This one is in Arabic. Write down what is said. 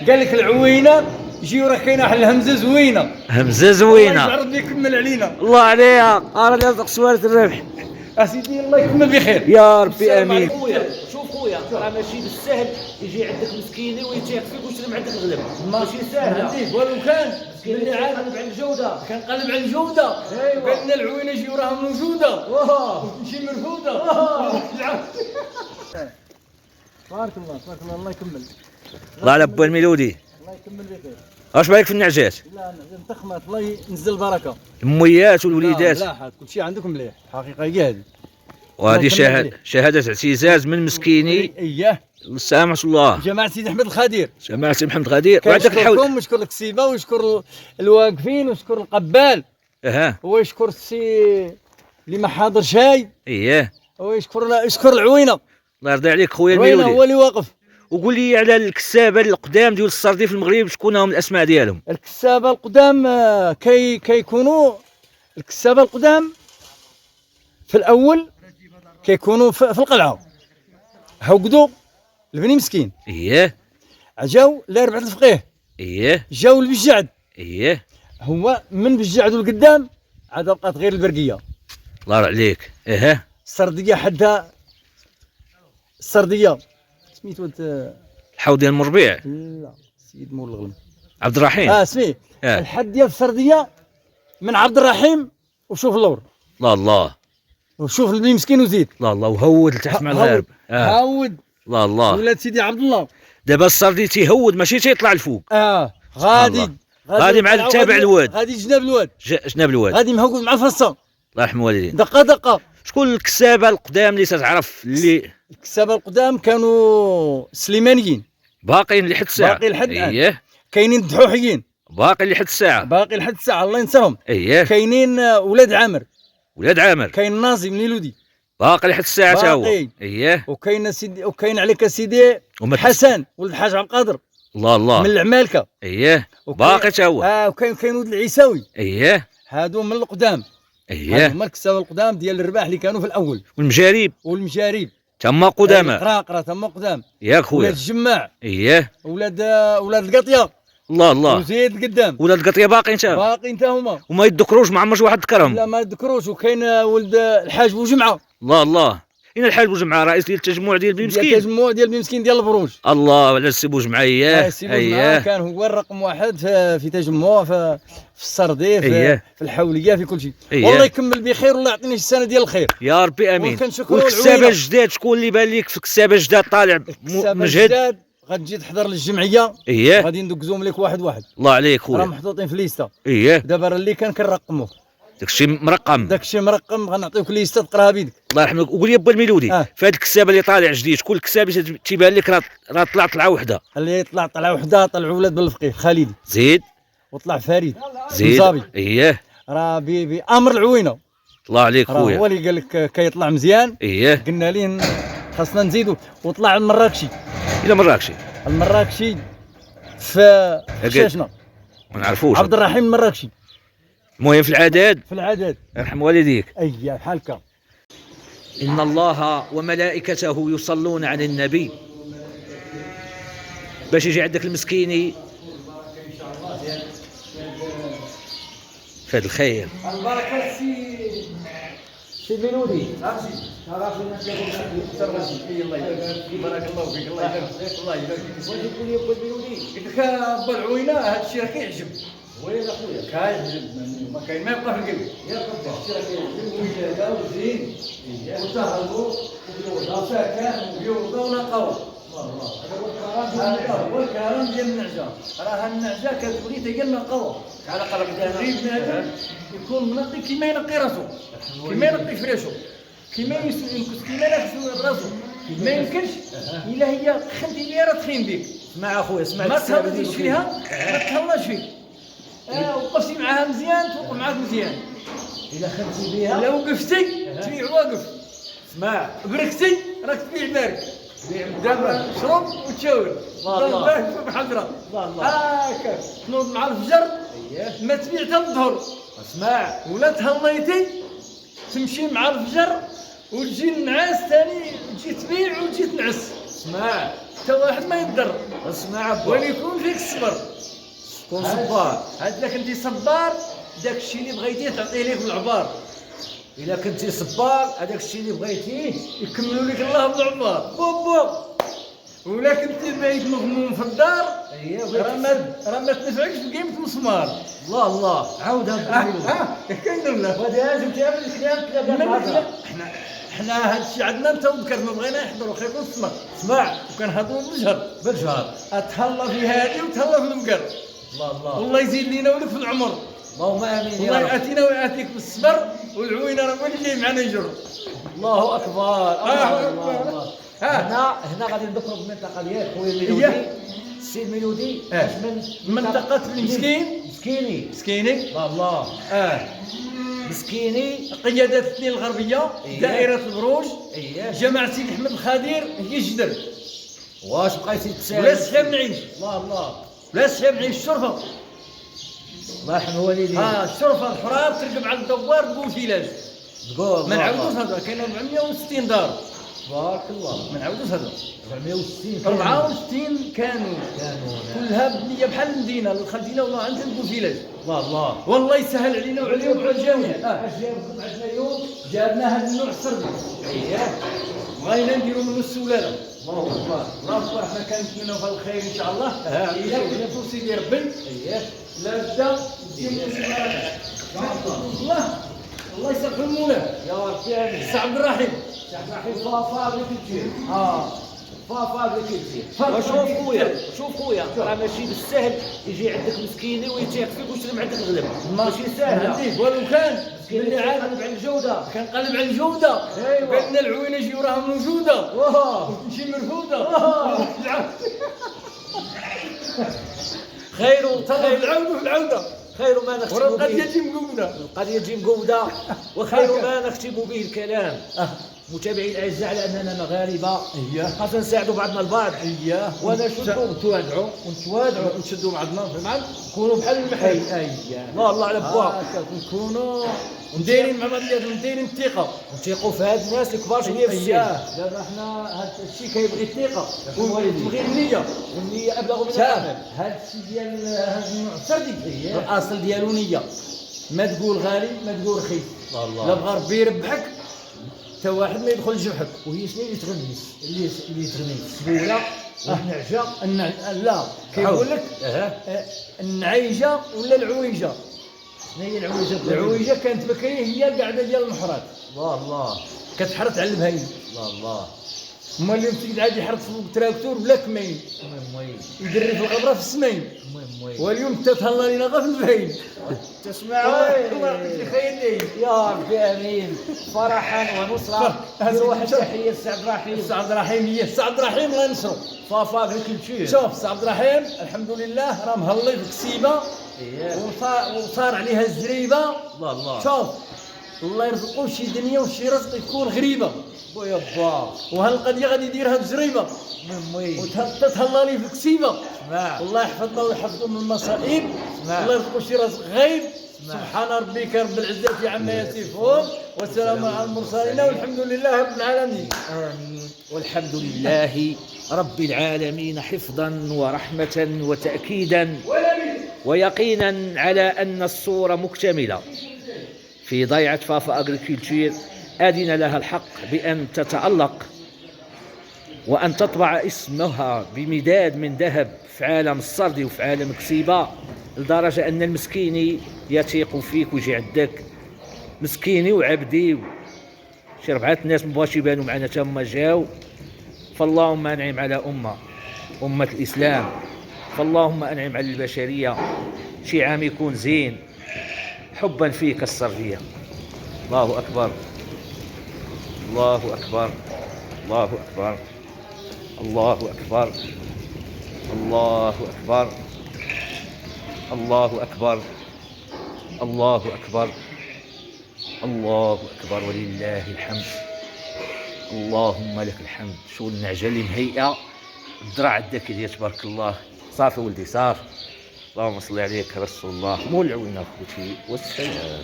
قال لك العوينه يجي وراه كاينه واحد الهمزه زوينه. همزه زوينه. الله ربي يكمل علينا. الله عليها. راه رزق سوالة الربح. اسيدي الله يكمل بخير يا ربي امين. خويا شوف خويا راه ماشي بالسهل يجي عندك مسكيني ويتيق فيك ويشري عندك الغلب ماشي سهل. عنديك ولو كان اللي عاقل على الجوده كنقلب على الجوده. ايوا قال لنا العوينه يجي وراها موجوده وتمشي مرفوده. تبارك الله تبارك الله. الله يكمل الله على با الميلودي. الله يكمل بخير. اش بايك في النعجات؟ لا نتخمات الله ينزل البركه. الميات والوليدات. لا كل شيء عندكم مليح حقيقه هي هذه. وهذه شهاده اعتزاز من مسكيني. اياه سامح الله. جماعه سيدي احمد الخدير. جماعه سيدي محمد غدير. وعندك الحول. ويشكر الكسيبه ويشكر الواقفين ويشكر القبال. اها. ويشكر السي اللي ما حاضر شاي. اييه. ويشكر العوينه. الله يرضي عليك خويا العوينه الميلودي. هو اللي واقف. وقول لي على الكسابه القدام ديال السردي في المغرب شكون هم الاسماء ديالهم؟ الكسابه القدام كيكونوا الكسابه القدام في الاول كيكونوا في القلعه. هوقدوا البني مسكين. اييه. جاو لربعة الفقيه. اييه. جاو لبجعد. اييه. هو من بجعد لقدام عاد بقات غير البرقيه. الله يرضي عليك. اها. السرديه حدها السرديه سميتو الحوض ديال المربيع. لا سيد مول الغلم عبد الرحيم. سميه الحد ديال السرديه من عبد الرحيم وشوف اللور. الله الله. وشوف البني مسكين وزيد. الله الله. وهود لتحت مع الغارب. هاود. الله الله. ولاد سيدي عبد الله. دابا السردي تيهود ماشي تيطلع الفوق. غادي مع تابع الواد. غادي جناب الواد. جناب الواد. غادي مهوقد مع الفصه. الله يرحم والدينا. دقه. شكون الكسابه القدام اللي تتعرف اللي الكسابه القدام كانوا سليمانيين باقيين لحد الساعه؟ باقي لحد الان. اييه. كاينين دحوحيين باقي لحد الساعه. باقي لحد الساعه الله ينساهم. اييه. كاينين ولاد عامر. ولاد عامر. كاين ناظي من لودي باقي لحد الساعه تا هو. اييه. وكاين سيدي وكاين عليك سيدي حسن ولد الحاج عبد القادر. الله الله. من العمالكه. اييه. باقي تا هو. وكاين ولد العيساوي. اييه. هادو من القدام. اييه. هما الكسابه القدام ديال الرباح اللي كانوا في الاول. والمجاريب تما قدامى. قرا تما قدام. ياك خويا. ولاد الجماع. اييه. ولاد القطيه. الله الله. وزيد القدام. ولاد القطيه باقيين تا باقيين تا هما. وما يذكروش ما عمرش واحد ذكرهم. لا ما يذكروش. وكاين ولد الحاج بوجمعه. الله الله. هنا الحاج بوجمعه رئيس ديال التجمع ديال بن مسكين. التجمع ديال بن مسكين ديال البروج. الله على السي بوجمعه. اييه. كان هو الرقم واحد في تجمع في السردي في الحوليه في كل شيء. والله يكمل بخير والله يعطيني السنه ديال الخير يا ربي امين. والكسابه الجداد شكون اللي بان لك في الكسابه الجداد طالع مجهد؟ غتجي تحضر للجمعيه. غادي ندوزهم لك واحد. الله عليك خويا. راه محطوطين في ليسته. دابا راه اللي كنرقموه داكشي مرقم. غنعطيوك ليسته تقراها بيدك. الله يرحمك. وقول لي با الميلودي في هذه الكسابه اللي طالع جديد شكون الكسابه تيبان لك راه طلعه وحده؟ اللي طلعه وحده طلعوا ولاد بالفقيه خالدي. زيد. وطلع فريد. زيد. راه بامر العوينه. الله عليك خويا. هو اللي قال لك كيطلع مزيان. قلنا ليه خاصنا نزيدوا. وطلع المراكشي. الى مراكشي. المراكشي في شاشنا ما نعرفوش. عبد الرحيم المراكشي. المهم في العدد. يرحم والديك. اي بحالك. إن الله وملائكته يصلون على النبي. باش يجي عندك المسكيني فهاد الخير. البركة سي ميلودي. بارك الله فيك. الله يبارك فيك. الله يبارك فيك. واش تقول لي با ميلودي؟ قلت لك با العوينه هذا الشيء راه كيعجب. وين اخويا؟ كيعجب ما كاين ما يبقى في القلب. يا ربي الشيء راه كيعجب وجاده وزين وسهلوا وبيوضه ساكن وبيوضه ونقاوه. هذا هو الكلام ديال النعجه. راه النعجه كتبغي حتى هي النقاوه. على قلب الريف بنادم يكون منقي كيما ينقي راسو. كيما ينقي فريشو. كيما ينكس كيما يغسل راسو. ما يمكنش الا هي خنتي ليها راه تخين بك. اسمع اخويا اسمع. ما تهضرش فيها ما تهلاش فيك. وقفتي معاها مزيان توقف معاك مزيان. الا خدتي بها الا وقفتي تبيع واقف. اسمع بركتي راك تبيع بارك. دابا شرب وتشاور. الله بحضره. هاكا تنوض مع الفجر. ما تبيع حتى الظهر. اسمع. ولا تهنيتي تمشي مع الفجر وتجي النعاس ثاني تجي تبيع وتجي تنعس. اسمع. حتى واحد ما يقدر. اسمع با وين يكون فيك الصبر. كون صبار. هاد لك انت صبار داك الشيء اللي بغيتيه تعطيه ليك بالعبار. الا كنتي صبار هذاك الشيء اللي بغيتيه يكملوا لك الله بالعبار. بوب. ولا كنتي بعيد مغموم في الدار اييه راه ما تنفعكش بقيمة مسمار. الله الله عاود هذا كندير له وهذا لازم تعمل الكلام كذا. حنا هادشي عندنا انت وذكرت ما بغينا نحضروا خير يكون السمر. اسمع وكنهضروا بالجهر. بالجهر. اتهلا في هادي وتهلا في المقر. الله الله والله يزيد لينا ولك في العمر. اللهم امين يا والله رب. ياتينا وياتيك بالصبر والعوينه راه هو اللي جاي معنا يجر. الله اكبر. الله أكبر. الله. ها. هنا غادي نذكروا بالمنطقه ديالك خويا ميلودي. السي الميلودي من منطقة المسكين. مسكيني. مسكيني. الله مسكيني. قيادة الاثنين الغربية. إيه. دائرة البروج. اييه جماعة سيدي أحمد الخدير هي جدر. واش بقيتي تسال؟ ولا السلام نعيش. الله الله. ولا السلام نعيش الشرفة. الله يرحم والديك. الشرفة الحرار تركب على الدوار تقول فيلاج. تقول ما نعاودوش هذا كاين 460 دار. تبارك الله. ما نعاودوش هذا. 460 64 كانوا كلها بنية بحال المدينة الخلدينة والله عندنا نقول فيلاج. الله الله. والله يسهل علينا وعليهم وعلى الجميع. اش جابكم عندنا اليوم؟ جابنا هذا النوع السردي. اييه بغينا نديروا منه السلاله. الله اكبر. ربي احنا كنتمنوا في الخير ان شاء الله. إيه. الا كنتو سيدي ربي اييه لا بدا الله الله يسامحوا المولى. يا ربي امين. سي عبد الرحيم. صحيح فافا اللي كتجي. فافا اللي كتجي. فافا شوف اللي خويا شوف خويا راه ماشي بالسهل يجي عندك مسكيني ويتيق فيك ويشري من عندك الغلب. ماشي سهله. عندي ولو كان مسكيني عاد على الجوده. كنقلب على الجوده. ايوا. قالنا العوينه يجيو راها موجوده. واه تمشي مرفوده. خير خير العوده في العوده. خير ما نختم ورا به القضيه تجي مقوده. القضيه تجي مقوده وخير ما نختم به الكلام. متابعي الاعزاء على اننا مغاربه خاصنا نساعدوا بعضنا البعض ونشدوا ونتوادعوا ونشدوا بعضنا فهمت. نكونوا بحال المحل. الله الله على بوا نكونوا ندايرين مع بعضياتنا ندايرين الثقه ونثيقوا في هاد الناس الكبار شويه في السن. دابا حنا هاد الشيء كيبغي الثقه وتبغي النيه. والنيه ابلغ من شاف العمل. هاد الشيء ديال هاد النوع السردي الاصل ديالو نيه. ما تقول غالي ما تقول رخيص. الله. لا بغى ربي يربحك حتى واحد ما يدخل جرحك. وهي شنو اللي تغنيس؟ اللي تغنيس السبوله والنعجه. لا كيقول لك النعيجه ولا العويجه. شنو هي العويجه؟ العويجه كانت بكري هي القعده ديال المحرات. الله الله كتحرث على البهايم. الله الله. هما اليوم تيجي عاد يحرث فوق التراكتور بلا كمين. المهم يدري في الغبره في السمين. المهم واليوم تتهلا لينا غير في البهايم. تسمع الله يعطيك خير لي. يا ربي امين. فرحا ونصرا. ديروا واحد التحيه لسي عبد الرحيم. سي عبد الرحيم هي سي عبد الرحيم الله ينصرو. فافا اغريكولتور. شوف سي عبد الرحيم الحمد لله راه مهلي في كسيبه وصار عليها الزريبه. الله الله. شوف الله يرزقو شي دنيا وشي رزق يكون غريبه. بويا با وهالقضيه غادي يديرها بزريبه المهم وتتهلا لي في الكسيبه. اسمع الله يحفظنا ويحفظكم من المصائب. نعم. الله يرزقو شي رزق غيب. نعم. سبحان ربك رب العزة عما يصفون والسلام على المرسلين والحمد لله رب العالمين. آمين. والحمد لله رب العالمين حفظا ورحمة وتأكيدا ويقينا على أن الصورة مكتملة في ضيعة فافا أغريكولتور. أذن لها الحق بأن تتألق وأن تطبع اسمها بمداد من ذهب في عالم السردي وفي عالم كسيبة، لدرجة أن المسكيني يثيق فيك ويجي عندك مسكيني وعبدي. شي 4 ناس مبغاش يبانوا معنا تما جاو. فاللهم أنعم على أمة الإسلام. فاللهم أنعم على البشرية. شي عام يكون زين حبا فيك السردية. الله أكبر الله أكبر الله أكبر الله أكبر الله أكبر الله أكبر الله أكبر الله أكبر ولله الحمد. اللهم لك الحمد. شو النعجة اللي مهيئة الدرع الذكي تبارك الله. صافي ولدي صافي. اللهم صل عليك رسول الله. مول العوينة خوتي والسلام.